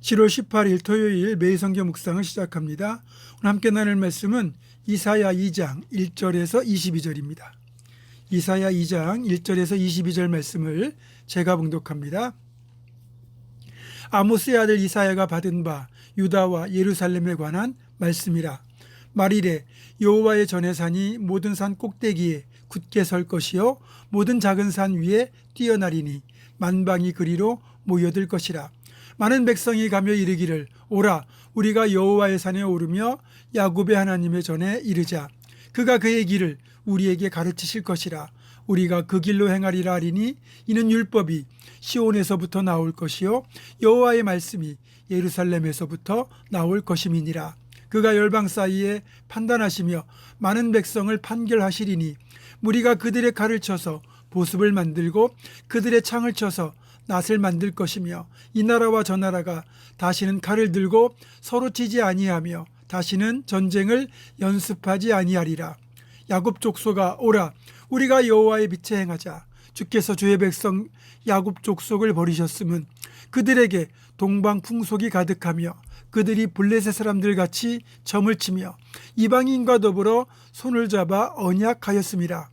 7월 18일 토요일 매일 성경 묵상을 시작합니다. 오늘 함께 나눌 말씀은 이사야 2장 1절에서 22절입니다. 이사야 2장 1절에서 22절 말씀을 제가 봉독합니다. 아모스의 아들 이사야가 받은 바 유다와 예루살렘에 관한 말씀이라. 말이래 여호와의 전의 산이 모든 산 꼭대기에 굳게 설 것이요 모든 작은 산 위에 뛰어나리니 만방이 그리로 모여들 것이라. 많은 백성이 가며 이르기를 오라 우리가 여호와의 산에 오르며 야곱의 하나님의 전에 이르자. 그가 그의 길을 우리에게 가르치실 것이라. 우리가 그 길로 행하리라 하리니 이는 율법이 시온에서부터 나올 것이요 여호와의 말씀이 예루살렘에서부터 나올 것임이니라. 그가 열방 사이에 판단하시며 많은 백성을 판결하시리니 무리가 그들의 칼을 쳐서 보습을 만들고 그들의 창을 쳐서 낫을 만들 것이며 이 나라와 저 나라가 다시는 칼을 들고 서로 치지 아니하며 다시는 전쟁을 연습하지 아니하리라. 야곱 족속아 오라 우리가 여호와의 빛에 행하자. 주께서 주의 백성 야곱 족속을 버리셨음은 그들에게 동방 풍속이 가득하며 그들이 블레셋 사람들 같이 점을 치며 이방인과 더불어 손을 잡아 언약하였음이라.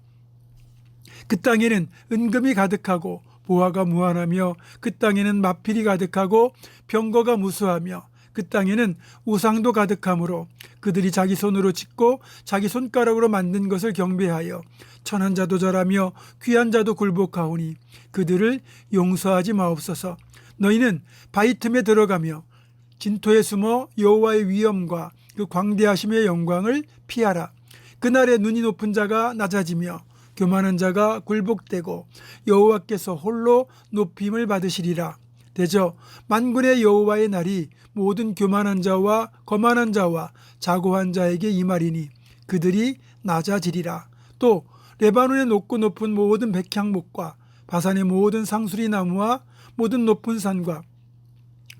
그 땅에는 은금이 가득하고 보화가 무한하며 그 땅에는 마필이 가득하고 병거가 무수하며 그 땅에는 우상도 가득하므로 그들이 자기 손으로 짓고 자기 손가락으로 만든 것을 경배하여 천한 자도 절하며 귀한 자도 굴복하오니 그들을 용서하지 마옵소서. 너희는 바위 틈에 들어가며 진토에 숨어 여호와의 위엄과 그 광대하심의 영광을 피하라. 그날에 눈이 높은 자가 낮아지며 교만한 자가 굴복되고 여호와께서 홀로 높임을 받으시리라. 대저 만군의 여호와의 날이 모든 교만한 자와 거만한 자와 자고한 자에게 임하리니 그들이 낮아지리라. 또 레바논의 높고 높은 모든 백향목과 바산의 모든 상수리 나무와 모든 높은 산과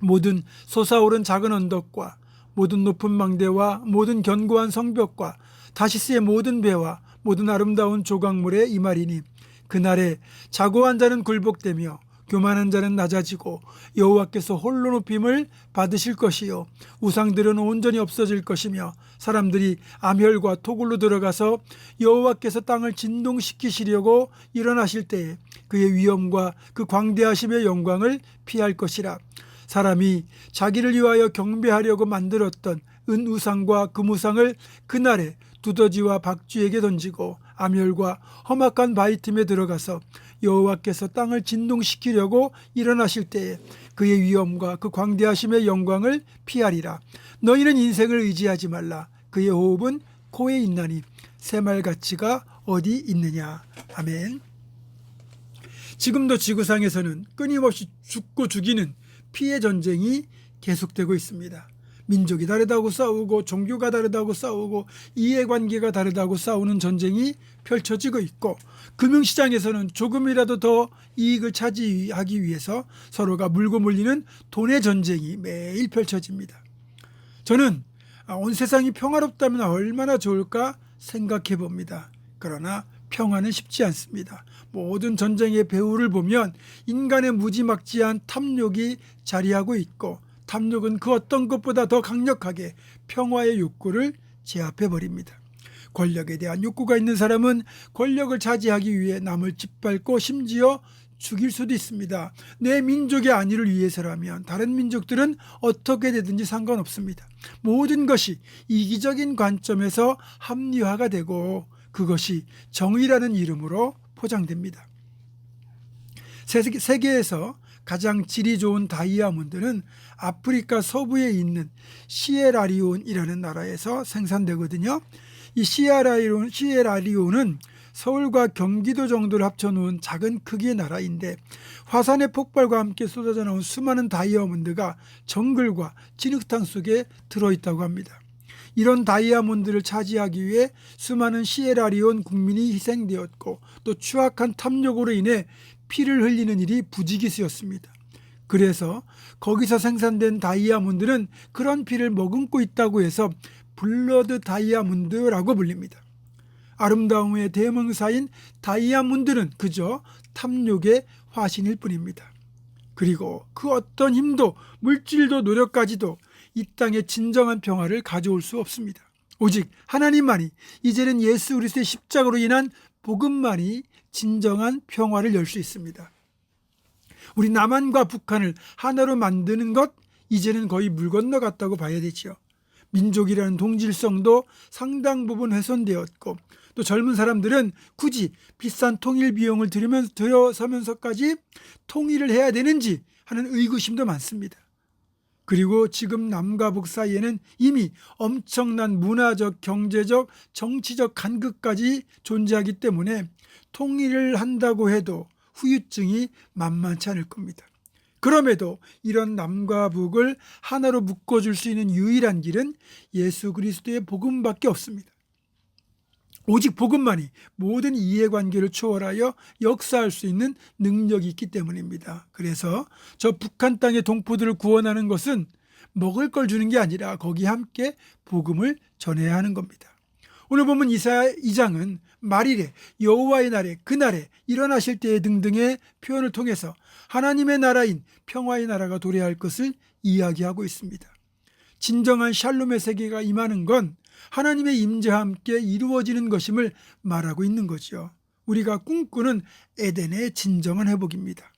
모든 솟아오른 작은 언덕과 모든 높은 망대와 모든 견고한 성벽과 다시스의 모든 배와 모든 아름다운 조각물에 임하리니 그날에 자고한 자는 굴복되며 교만한 자는 낮아지고 여호와께서 홀로 높임을 받으실 것이요 우상들은 온전히 없어질 것이며 사람들이 암혈과 토굴로 들어가서 여호와께서 땅을 진동시키시려고 일어나실 때에 그의 위엄과 그 광대하심의 영광을 피할 것이라. 사람이 자기를 위하여 경배하려고 만들었던 은우상과 금우상을 그날에 두더지와 박쥐에게 던지고 암혈과 험악한 바위 틈에 들어가서 여호와께서 땅을 진동시키려고 일어나실 때에 그의 위엄과 그 광대하심의 영광을 피하리라. 너희는 인생을 의지하지 말라. 그의 호흡은 코에 있나니 새말가치가 어디 있느냐. 아멘. 지금도 지구상에서는 끊임없이 죽고 죽이는 피해 전쟁이 계속되고 있습니다. 민족이 다르다고 싸우고 종교가 다르다고 싸우고 이해관계가 다르다고 싸우는 전쟁이 펼쳐지고 있고 금융시장에서는 조금이라도 더 이익을 차지하기 위해서 서로가 물고 물리는 돈의 전쟁이 매일 펼쳐집니다. 저는 온 세상이 평화롭다면 얼마나 좋을까 생각해 봅니다. 그러나 평화는 쉽지 않습니다. 모든 전쟁의 배후를 보면 인간의 무지막지한 탐욕이 자리하고 있고 탐욕은 그 어떤 것보다 더 강력하게 평화의 욕구를 제압해 버립니다. 권력에 대한 욕구가 있는 사람은 권력을 차지하기 위해 남을 짓밟고 심지어 죽일 수도 있습니다. 내 민족의 안위를 위해서라면 다른 민족들은 어떻게 되든지 상관없습니다. 모든 것이 이기적인 관점에서 합리화가 되고 그것이 정의라는 이름으로 포장됩니다. 세계에서 가장 질이 좋은 다이아몬드는 아프리카 서부에 있는 시에라리온이라는 나라에서 생산되거든요. 이 시에라리온은 서울과 경기도 정도를 합쳐놓은 작은 크기의 나라인데 화산의 폭발과 함께 쏟아져 나온 수많은 다이아몬드가 정글과 진흙탕 속에 들어있다고 합니다. 이런 다이아몬드를 차지하기 위해 수많은 시에라리온 국민이 희생되었고 또 추악한 탐욕으로 인해 피를 흘리는 일이 부지기수였습니다. 그래서 거기서 생산된 다이아몬드는 그런 피를 머금고 있다고 해서 블러드 다이아몬드라고 불립니다. 아름다움의 대명사인 다이아몬드는 그저 탐욕의 화신일 뿐입니다. 그리고 그 어떤 힘도 물질도 노력까지도 이 땅의 진정한 평화를 가져올 수 없습니다. 오직 하나님만이, 이제는 예수 그리스도의 십자가로 인한 복음만이 진정한 평화를 열 수 있습니다. 우리 남한과 북한을 하나로 만드는 것, 이제는 거의 물 건너갔다고 봐야 되지요. 민족이라는 동질성도 상당 부분 훼손되었고, 또 젊은 사람들은 굳이 비싼 통일 비용을 들여서면서까지 통일을 해야 되는지 하는 의구심도 많습니다. 그리고 지금 남과 북 사이에는 이미 엄청난 문화적, 경제적, 정치적 간극까지 존재하기 때문에 통일을 한다고 해도 후유증이 만만치 않을 겁니다. 그럼에도 이런 남과 북을 하나로 묶어줄 수 있는 유일한 길은 예수 그리스도의 복음밖에 없습니다. 오직 복음만이 모든 이해관계를 초월하여 역사할 수 있는 능력이 있기 때문입니다. 그래서 저 북한 땅의 동포들을 구원하는 것은 먹을 걸 주는 게 아니라 거기에 함께 복음을 전해야 하는 겁니다. 오늘 보면 이사야 2장은 말일에, 여호와의 날에, 그날에, 일어나실 때에 등등의 표현을 통해서 하나님의 나라인 평화의 나라가 도래할 것을 이야기하고 있습니다. 진정한 샬롬의 세계가 임하는 건 하나님의 임재와 함께 이루어지는 것임을 말하고 있는 거죠. 우리가 꿈꾸는 에덴의 진정한 회복입니다.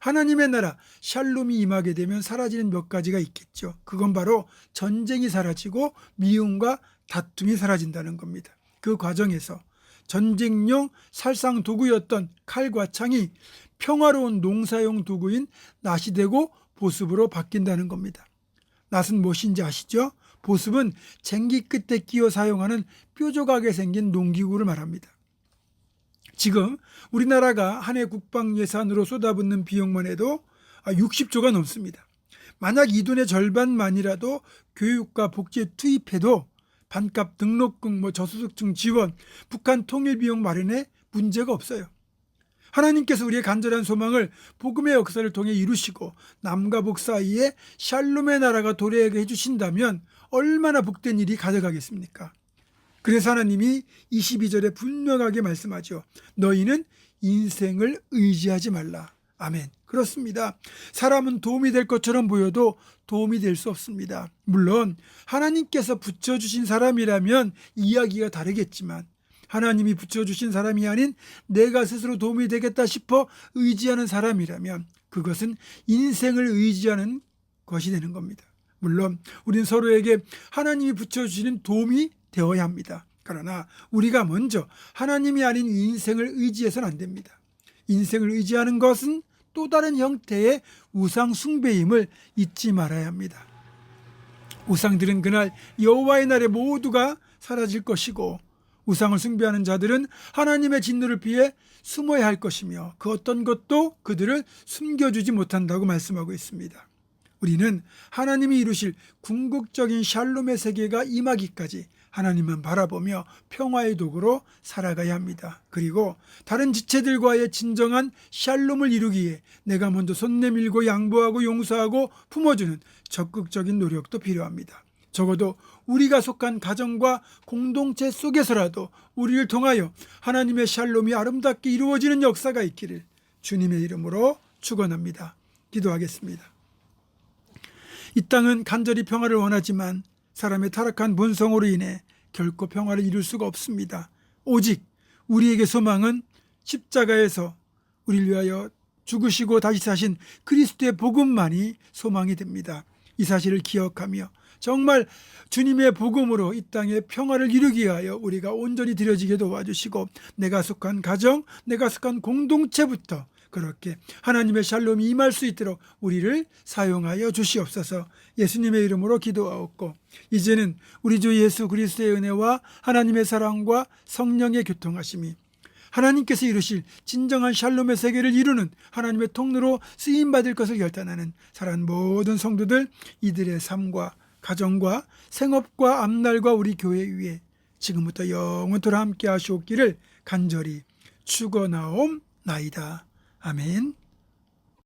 하나님의 나라 샬롬이 임하게 되면 사라지는 몇 가지가 있겠죠. 그건 바로 전쟁이 사라지고 미움과 다툼이 사라진다는 겁니다. 그 과정에서 전쟁용 살상 도구였던 칼과 창이 평화로운 농사용 도구인 낫이 되고 보습으로 바뀐다는 겁니다. 낫은 무엇인지 아시죠? 보습은 쟁기 끝에 끼워 사용하는 뾰족하게 생긴 농기구를 말합니다. 지금 우리나라가 한 해 국방 예산으로 쏟아붓는 비용만 해도 60조가 넘습니다. 만약 이 돈의 절반만이라도 교육과 복지에 투입해도 반값 등록금, 저소득층 지원, 북한 통일 비용 마련에 문제가 없어요. 하나님께서 우리의 간절한 소망을 복음의 역사를 통해 이루시고 남과 북 사이에 샬롬의 나라가 도래하게 해주신다면 얼마나 복된 일이 가져가겠습니까? 그래서 하나님이 22절에 분명하게 말씀하죠. 너희는 인생을 의지하지 말라. 아멘. 그렇습니다. 사람은 도움이 될 것처럼 보여도 도움이 될 수 없습니다. 물론 하나님께서 붙여주신 사람이라면 이야기가 다르겠지만 하나님이 붙여주신 사람이 아닌 내가 스스로 도움이 되겠다 싶어 의지하는 사람이라면 그것은 인생을 의지하는 것이 되는 겁니다. 물론 우리는 서로에게 하나님이 붙여주시는 도움이 되어야 합니다. 그러나 우리가 먼저 하나님이 아닌 인생을 의지해서는 안 됩니다. 인생을 의지하는 것은 또 다른 형태의 우상 숭배임을 잊지 말아야 합니다. 우상들은 그날 여호와의 날에 모두가 사라질 것이고 우상을 숭배하는 자들은 하나님의 진노를 피해 숨어야 할 것이며 그 어떤 것도 그들을 숨겨주지 못한다고 말씀하고 있습니다. 우리는 하나님이 이루실 궁극적인 샬롬의 세계가 임하기까지 하나님만 바라보며 평화의 도구로 살아가야 합니다. 그리고 다른 지체들과의 진정한 샬롬을 이루기 위해 내가 먼저 손 내밀고 양보하고 용서하고 품어주는 적극적인 노력도 필요합니다. 적어도 우리가 속한 가정과 공동체 속에서라도 우리를 통하여 하나님의 샬롬이 아름답게 이루어지는 역사가 있기를 주님의 이름으로 축원합니다. 기도하겠습니다. 이 땅은 간절히 평화를 원하지만 사람의 타락한 본성으로 인해 결코 평화를 이룰 수가 없습니다. 오직 우리에게 소망은 십자가에서 우리를 위하여 죽으시고 다시 사신 그리스도의 복음만이 소망이 됩니다. 이 사실을 기억하며 정말 주님의 복음으로 이 땅에 평화를 이루기 위하여 우리가 온전히 드려지게 도와주시고 내가 속한 가정, 내가 속한 공동체부터 그렇게 하나님의 샬롬이 임할 수 있도록 우리를 사용하여 주시옵소서. 예수님의 이름으로 기도하옵고 이제는 우리 주 예수 그리스도의 은혜와 하나님의 사랑과 성령의 교통하심이 하나님께서 이루실 진정한 샬롬의 세계를 이루는 하나님의 통로로 쓰임받을 것을 결단하는 사랑하는 모든 성도들, 이들의 삶과 가정과 생업과 앞날과 우리 교회 위에 지금부터 영원토록 함께 하시옵기를 간절히 축원하옵나이다. 아멘.